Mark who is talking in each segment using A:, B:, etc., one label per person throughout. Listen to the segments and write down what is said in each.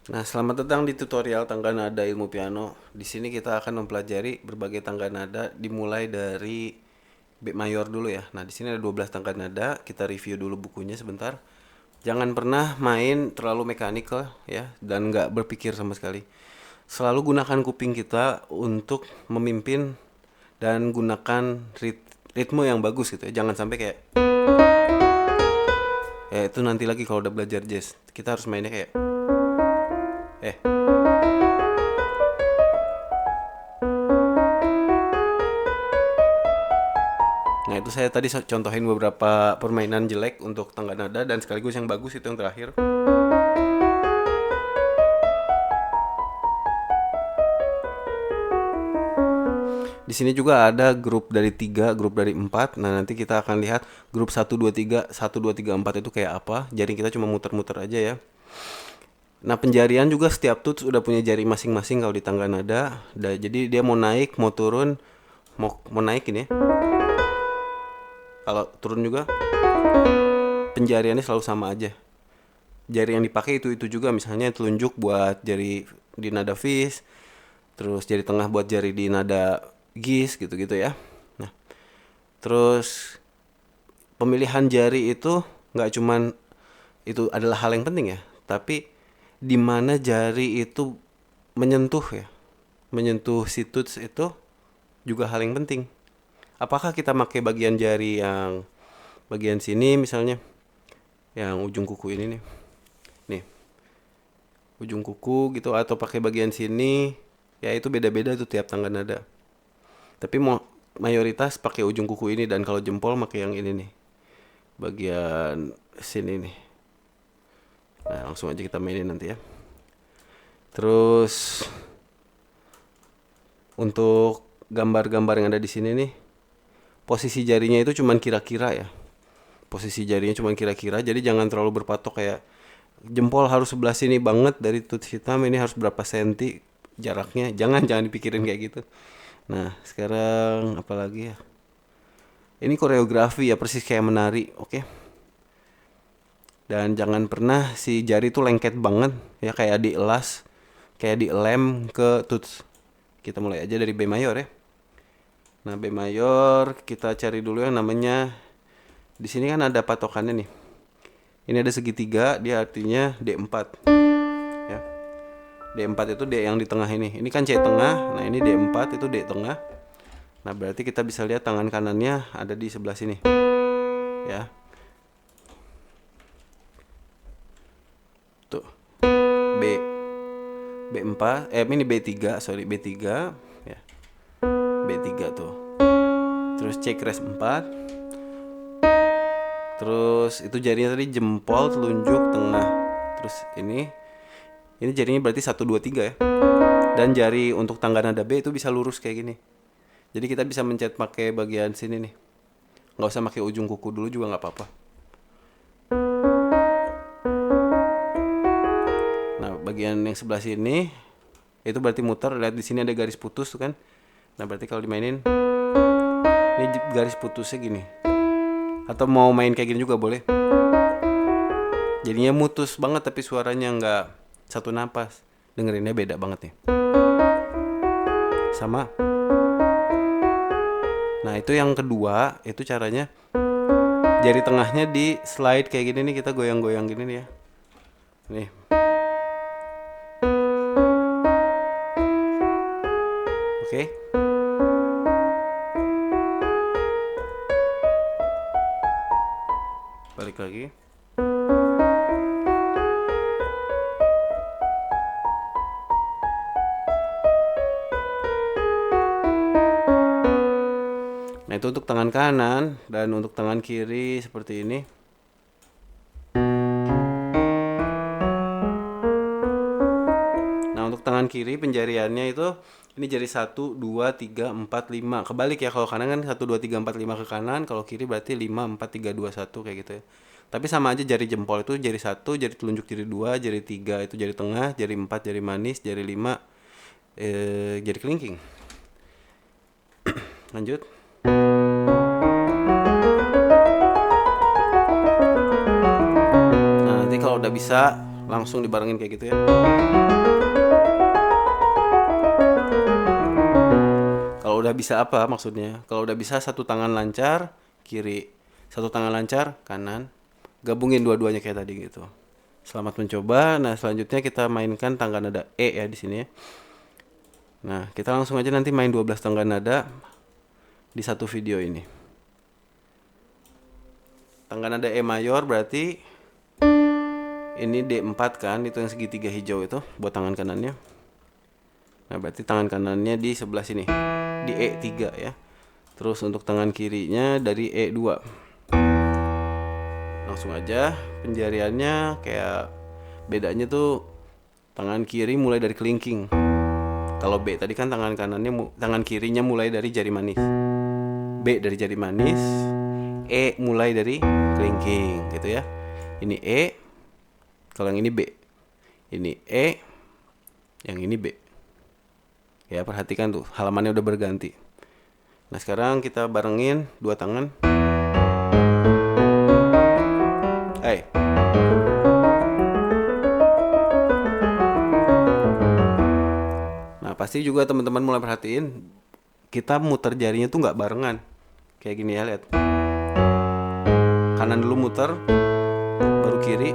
A: Nah, selamat datang di tutorial tangga nada ilmu piano. Di sini kita akan mempelajari berbagai tangga nada dimulai dari B mayor dulu ya. Nah, di sini ada 12 tangga nada. Kita review dulu bukunya sebentar. Jangan pernah main terlalu mekanikal ya dan nggak berpikir sama sekali. Selalu gunakan kuping kita untuk memimpin dan gunakan ritme yang bagus gitu ya. Jangan sampai kayak itu nanti lagi kalau udah belajar jazz. Kita harus mainnya kayak eh Nah, itu saya tadi contohin beberapa permainan jelek untuk tangga nada dan sekaligus yang bagus itu yang terakhir. Di sini juga ada grup dari 3, grup dari 4. Nah, nanti kita akan lihat grup 1 2 3 4 itu kayak apa. Jari kita cuma muter-muter aja ya. Nah, penjarian juga setiap tuts udah punya jari masing-masing kalau di tangga nada. Jadi dia mau naik, mau turun, mau naik ini ya. Kalau turun juga penjariannya selalu sama aja. Jari yang dipakai itu juga, misalnya telunjuk buat jari di nada fis, terus jari tengah buat jari di nada gis gitu-gitu ya. Nah, terus pemilihan jari itu nggak cuman itu adalah hal yang penting ya, tapi di mana jari itu menyentuh ya, menyentuh si tuts itu juga hal yang penting. Apakah kita pakai bagian jari yang bagian sini misalnya, yang ujung kuku ini nih, ujung kuku gitu, atau pakai bagian sini, ya itu beda-beda tuh tiap tangga nada. Tapi mau mayoritas pakai ujung kuku ini, dan kalau jempol pakai yang ini nih, bagian sini nih. Nah, langsung aja kita mainin nanti ya. Terus untuk gambar-gambar yang ada di sini nih, posisi jarinya itu cuman kira-kira ya. Posisi jarinya cuman kira-kira, jadi jangan terlalu berpatok kayak jempol harus sebelah sini banget dari tuts hitam, ini harus berapa senti jaraknya. Jangan dipikirin kayak gitu. Nah, sekarang apa lagi ya? Ini koreografi ya, persis kayak menari, oke? Dan jangan pernah si jari tuh lengket banget ya, kayak dielas, kayak dilem ke tuts. Kita mulai aja dari B mayor ya. Nah, B mayor kita cari dulu yang namanya, di sini kan ada patokannya nih. Ini ada segitiga, dia artinya D4 ya. D4 itu D yang di tengah ini. Ini kan C tengah, nah ini D4 itu D tengah. Nah, berarti kita bisa lihat tangan kanannya ada di sebelah sini ya. Tuh, B B4, ini B3, sorry, B3 ya. B3 tuh. Terus C crash 4. Terus itu jarinya tadi jempol, telunjuk, tengah. Terus ini jarinya berarti 1 2 3 ya. Dan jari untuk tangga nada B itu bisa lurus kayak gini. Jadi kita bisa mencet pakai bagian sini nih. Nggak usah pakai ujung kuku dulu juga nggak apa-apa. Nah, bagian yang sebelah sini itu berarti muter. Lihat di sini ada garis putus tuh kan. Nah, berarti kalau dimainin ini garis putusnya gini. Atau mau main kayak gini juga boleh. Jadinya mutus banget tapi suaranya nggak satu napas. Dengerinnya beda banget nih. Sama. Nah, itu yang kedua, itu caranya jari tengahnya di slide kayak gini nih, kita goyang-goyang gini nih ya. Nih. Oke. Balik lagi. Nah, itu untuk tangan kanan, dan untuk tangan kiri seperti ini. Nah, untuk tangan kiri penjariannya itu ini jari 1 2 3 4 5. Kebalik ya, kalau kanan kan 1 2 3 4 5 ke kanan, kalau kiri berarti 5 4 3 2 1 kayak gitu ya. Tapi sama aja, jari jempol itu jari 1, jari telunjuk jari 2, jari 3 itu jari tengah, jari 4 jari manis, jari 5 jari kelingking. Lanjut. Nah, nanti kalau udah bisa langsung dibarengin kayak gitu ya. Kalau udah bisa apa maksudnya? Kalau udah bisa satu tangan lancar kiri, satu tangan lancar kanan, gabungin dua-duanya kayak tadi gitu. Selamat mencoba. Nah, selanjutnya kita mainkan tangga nada E ya di sini ya. Nah, kita langsung aja nanti main 12 tangga nada di satu video ini. Tangga nada E mayor berarti ini D4 kan, itu yang segitiga hijau itu buat tangan kanannya. Nah, berarti tangan kanannya di sebelah sini, di E3 ya. Terus untuk tangan kirinya dari E2. Langsung aja penjariannya kayak bedanya tuh tangan kiri mulai dari kelingking. Kalau B tadi kan tangan kirinya mulai dari jari manis. B dari jari manis, E mulai dari kelingking gitu ya. Ini E, kalau yang ini B. Ini E, yang ini B. Ya, perhatikan tuh, halamannya udah berganti. Nah, sekarang kita barengin dua tangan. Nah, pasti juga teman-teman mulai perhatiin kita muter jarinya tuh nggak barengan. Kayak gini ya, lihat. Kanan dulu muter, baru kiri,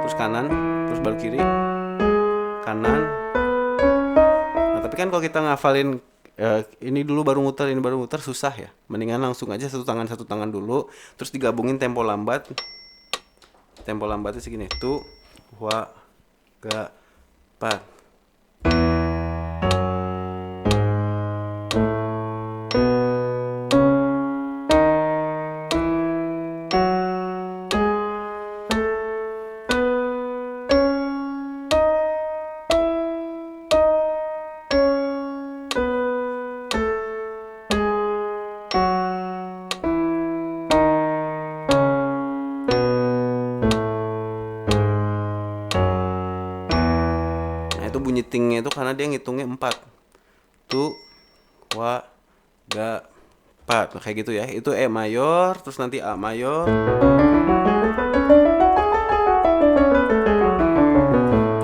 A: terus kanan, terus baru kiri, kanan. Nah, tapi kan kalau kita ngafalin ini dulu baru muter, ini baru muter susah ya. Mendingan langsung aja satu tangan dulu, terus digabungin tempo lambat. Tempo lambatnya segini. Tu, wa, ga, pat. Itu bunyi tingnya itu karena dia ngitungnya 4. Tu, wa, ga, pat. Nah, kayak gitu ya. Itu E mayor, terus nanti A mayor.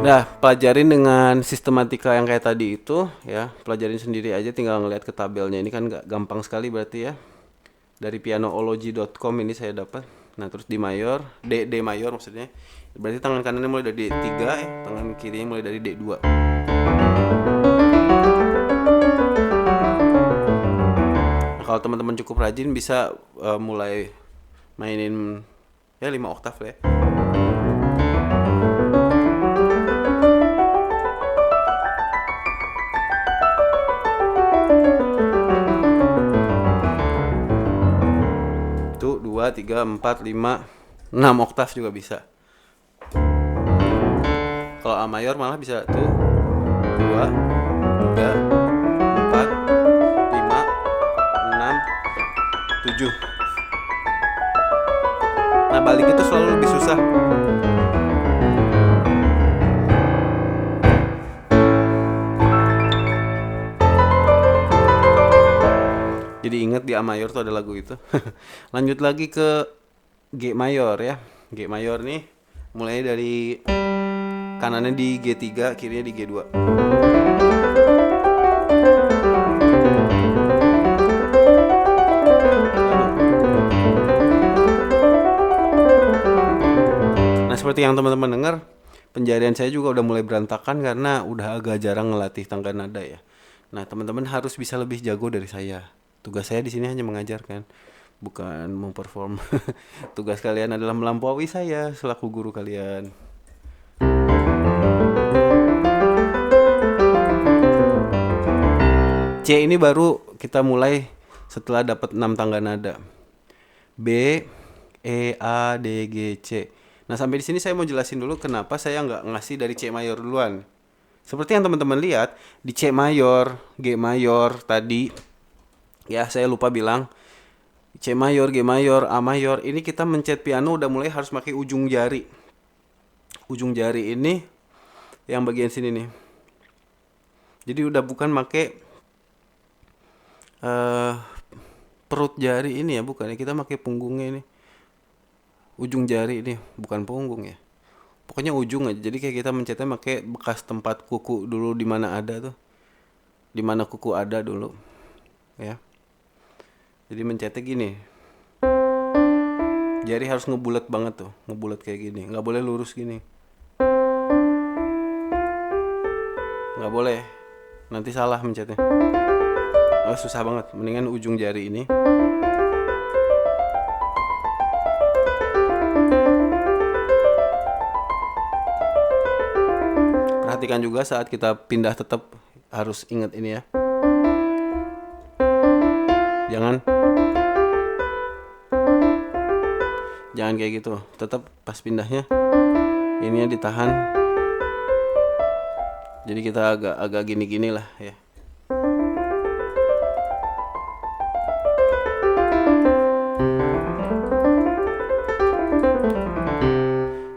A: Nah, pelajarin dengan sistematika yang kayak tadi itu ya. Pelajarin sendiri aja, tinggal ngeliat ke tabelnya. Ini kan gampang sekali berarti ya. Dari pianoology.com ini saya dapat. Nah, terus di mayor, D mayor maksudnya. Berarti tangan kanannya mulai dari D3 ya, tangan kirinya mulai dari D2. Nah, kalau teman-teman cukup rajin bisa mulai mainin ya 5 oktav lah ya. Itu 2, 3, 4, 5, 6 oktav juga bisa. Kalau A mayor malah bisa tuh 2, 3, 4, 5, 6, 7. Nah, balik itu selalu lebih susah. Jadi ingat di A mayor tuh ada lagu itu. Lanjut lagi ke G mayor ya. G mayor nih mulai dari kanannya di G3, kirinya di G2. Nah, seperti yang teman-teman dengar, penjarian saya juga udah mulai berantakan karena udah agak jarang ngelatih tangga nada ya. Nah, teman-teman harus bisa lebih jago dari saya. Tugas saya di sini hanya mengajarkan, bukan memperform. Tugas kalian adalah melampaui saya selaku guru kalian. C ini baru kita mulai setelah dapat 6 tangga nada. B, E, A, D, G, C. Nah, sampai di sini saya mau jelasin dulu kenapa saya nggak ngasih dari C mayor duluan. Seperti yang teman-teman lihat, di C mayor, G mayor tadi, ya saya lupa bilang, C mayor, G mayor, A mayor, ini kita mencet piano udah mulai harus pakai ujung jari. Ujung jari ini yang bagian sini nih. Jadi udah bukan pakai perut jari ini ya, bukan ya, kita pakai punggungnya ini. Ujung jari ini, bukan punggung ya. Pokoknya ujung aja. Jadi kayak kita mencetnya pakai bekas tempat kuku dulu di mana ada tuh. Di mana kuku ada dulu. Ya. Jadi mencetnya gini. Jari harus ngebulet banget tuh, ngebulet kayak gini. Nggak boleh lurus gini. Nggak boleh. Nanti salah mencetnya. Oh, susah banget. Mendingan ujung jari ini. Perhatikan juga saat kita pindah tetap harus ingat ini ya. Jangan kayak gitu. Tetap pas pindahnya ininya ditahan. Jadi kita agak gini-gini lah ya.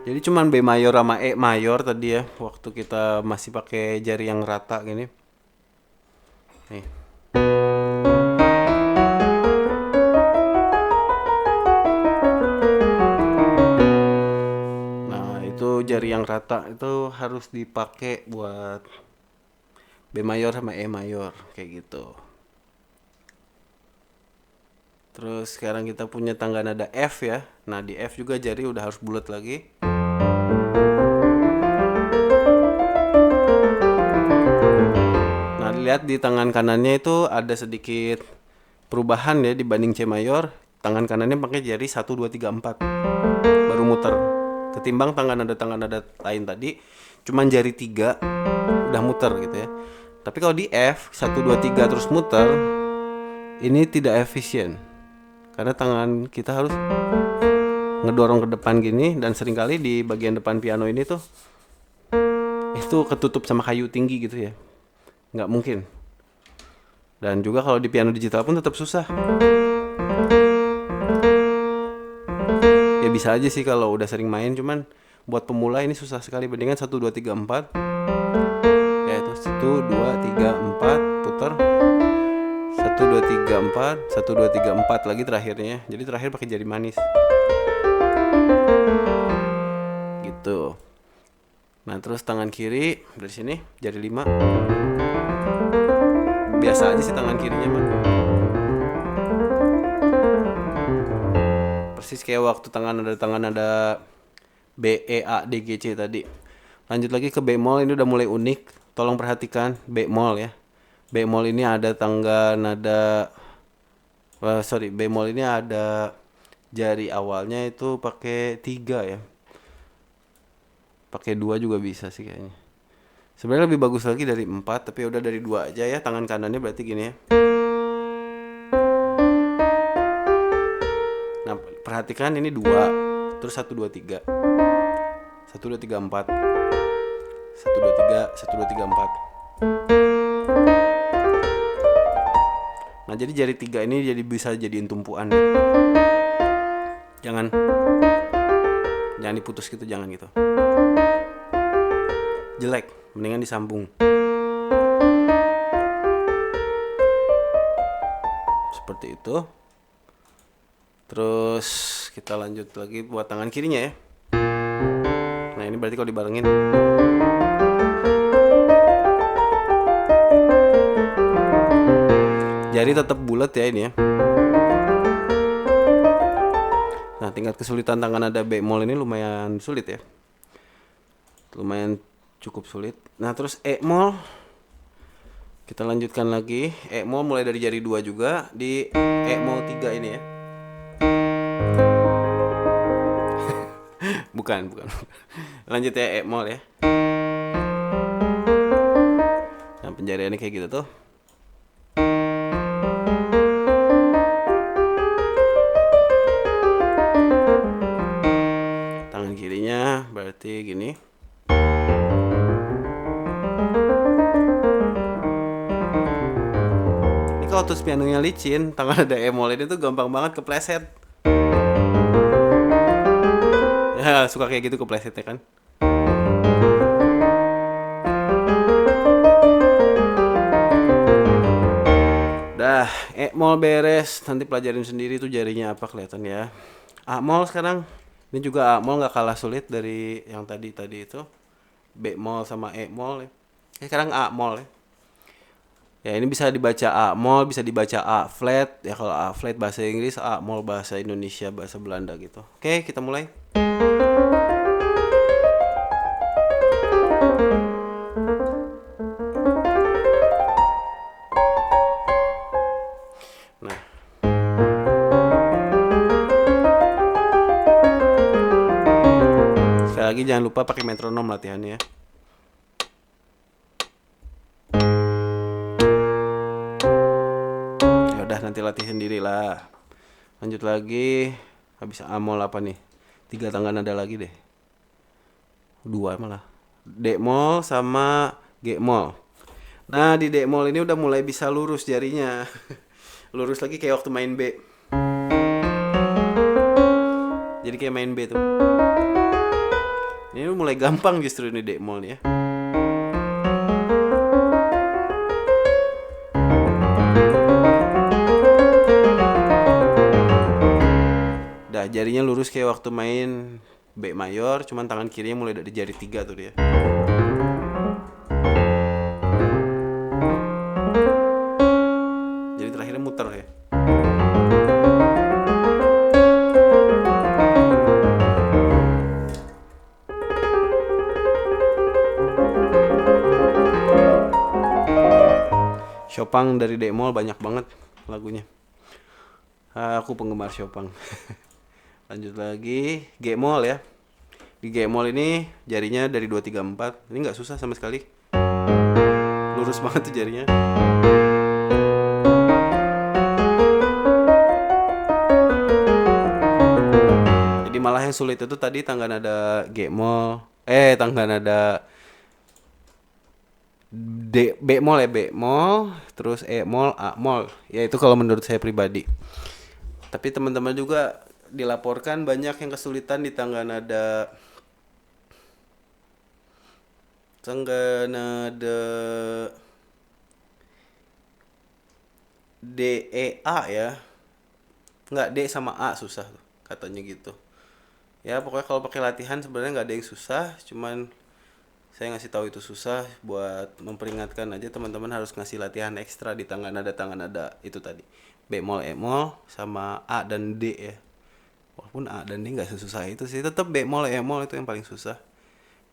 A: Jadi cuman B mayor sama E mayor tadi ya, waktu kita masih pakai jari yang rata gini. Nih. Nah, itu jari yang rata itu harus dipakai buat B mayor sama E mayor kayak gitu. Terus sekarang kita punya tangga nada F ya. Nah, di F juga jari udah harus bulat lagi. Nah, lihat di tangan kanannya itu ada sedikit perubahan ya dibanding C mayor. Tangan kanannya pakai jari 1 2 3 4. Baru muter. Ketimbang tangan nada lain tadi cuman jari 3 udah muter gitu ya. Tapi kalau di F 1 2 3 terus muter, ini tidak efisien. Karena tangan kita harus ngedorong ke depan gini, dan seringkali di bagian depan piano ini tuh itu ketutup sama kayu tinggi gitu ya. Nggak mungkin. Dan juga kalau di piano digital pun tetap susah. Ya bisa aja sih kalau udah sering main, cuman buat pemula ini susah sekali. Bandingkan 1 2 3 4. Ya itu 1 2 3 4 putar. 1 2 3 4, 1 2 3 4 lagi terakhirnya. Jadi terakhir pakai jari manis. Gitu. Nah, terus tangan kiri dari sini jari 5. Biasa aja sih tangan kirinya mah. Persis kayak waktu tangan ada B E A D G C tadi. Lanjut lagi ke bemol, ini udah mulai unik. Tolong perhatikan bemol ya. Bemol ini ada tangga nada bemol ini ada jari awalnya itu pakai 3 ya. Pakai 2 juga bisa sih kayaknya. Sebenarnya lebih bagus lagi dari 4, tapi udah dari 2 aja ya. Tangan kanannya berarti gini ya. Nah, perhatikan ini 2, terus 1 2 3. 1 2 3 4. 1 2 3, 1 2 3 4. Nah, jadi jari 3 ini jadi bisa jadiin tumpuan ya. Jangan diputus gitu, jangan gitu. Jelek, mendingan disambung. Seperti itu. Terus kita lanjut lagi buat tangan kirinya ya. Nah, ini berarti kalau dibarengin. Jari tetap bulat ya ini ya. Nah, tingkat kesulitan tangan nada bemol ini lumayan sulit ya. Lumayan cukup sulit. Nah, terus E mol. Kita lanjutkan lagi. E mol mulai dari jari 2 juga di E mol 3 ini ya. Bukan. Lanjut ya, E mol ya. Nah, penjariannya kayak gitu tuh. Tangan kirinya berarti gini. Ini kalau terus pianonya licin, tangan ada E mol ini tuh gampang banget kepleset. Ya, suka kayak gitu keplesetnya kan. Dah, E mol beres. Nanti pelajarin sendiri tuh jarinya apa kelihatan ya. A mol sekarang. Ini juga A mol nggak kalah sulit dari yang tadi itu. B mol sama E mol ya. Sekarang A mol ya. Ya ini bisa dibaca A mol, bisa dibaca A flat. Ya kalau A flat bahasa Inggris, A mol bahasa Indonesia, bahasa Belanda gitu. Oke, kita mulai. Nah, sekali lagi jangan lupa pakai metronom latihannya ya. Ya udah nanti latih sendiri lah. Lanjut lagi. Habis A mol apa nih? 3 tangga nada lagi deh. 2 malah. D mol sama G mol. Nah di D mol ini udah mulai bisa lurus jarinya. Lurus lagi kayak waktu main B. Jadi kayak main B tuh. Ini mulai gampang justru ini D mol nih ya. Dah jarinya lurus kayak waktu main B mayor, cuman tangan kirinya mulai dari jari 3 tuh dia. Jadi terakhirnya muter ya. Chopin dari D mol banyak banget lagunya. Aku penggemar Chopin. Lanjut lagi G mol ya. Di G mol ini jarinya dari 2 3 4. Ini nggak susah sama sekali. Lurus banget tuh jarinya. Jadi malah yang sulit itu tadi tangga nada G mol, tangga nada B mol ya, B mol, terus E mol, A mol. Ya itu kalau menurut saya pribadi. Tapi teman-teman juga dilaporkan banyak yang kesulitan di tangga nada D E A ya. Nggak, D sama A susah tuh, katanya gitu. Ya pokoknya kalau pakai latihan sebenarnya nggak ada yang susah, cuman saya ngasih tahu itu susah buat memperingatkan aja teman-teman harus ngasih latihan ekstra di tangga nada itu tadi. B mol, E mol sama A dan D ya. Walaupun A dan D nggak sesusah itu sih, tetap B mol, E mol itu yang paling susah.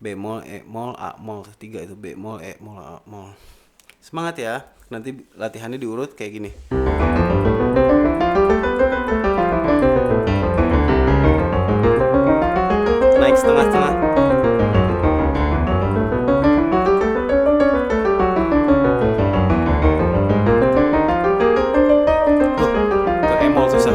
A: B mol, E mol, A mol, 3 itu B mol, E mol, A mol. Semangat ya. Nanti latihannya diurut kayak gini. Naik setengah-setengah. Tuh E mol susah.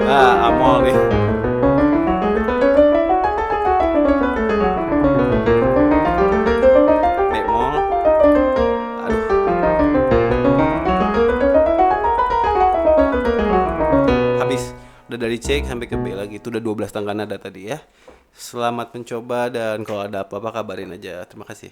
A: A mol nih. B mol. Aduh. Habis. Udah dari C sampai ke B lagi. Itu udah 12 tangga nada tadi ya. Selamat mencoba dan kalau ada apa-apa kabarin aja. Terima kasih.